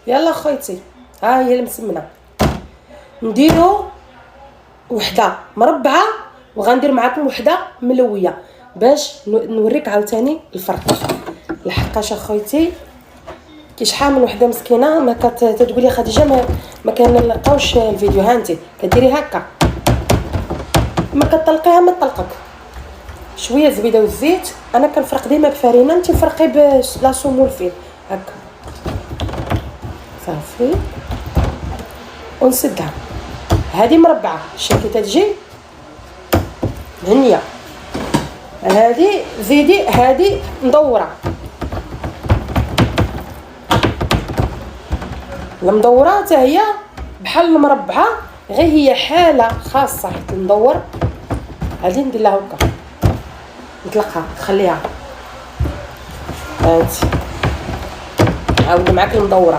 يلا خويتي، ها هي المسمنه. نديرو وحده مربعه وغندير معكم وحده ملويه باش نوريك عاوتاني الفرق. لحقاش اخويتي كي شحال من وحده مسكينه ما كتقول لي خديجه ما كنلقاوش الفيديو. ها انت كديري هكا ما كتطلقيها ما تطلقك. شويه الزبيده والزيت، انا كنفرق ديما بفرينه، انت فرقي بلا سمول فيه هكا صافي ونسدها. هذه مربعه شكي تجي هنيه، هذه زيدي هذه مدوره. المدوره حتى هي بحال المربعه غير هي حاله خاصه حيت المدور. هذه ندير لها هكا نطلقها نخليها. هانتي عاود معاك المدوره.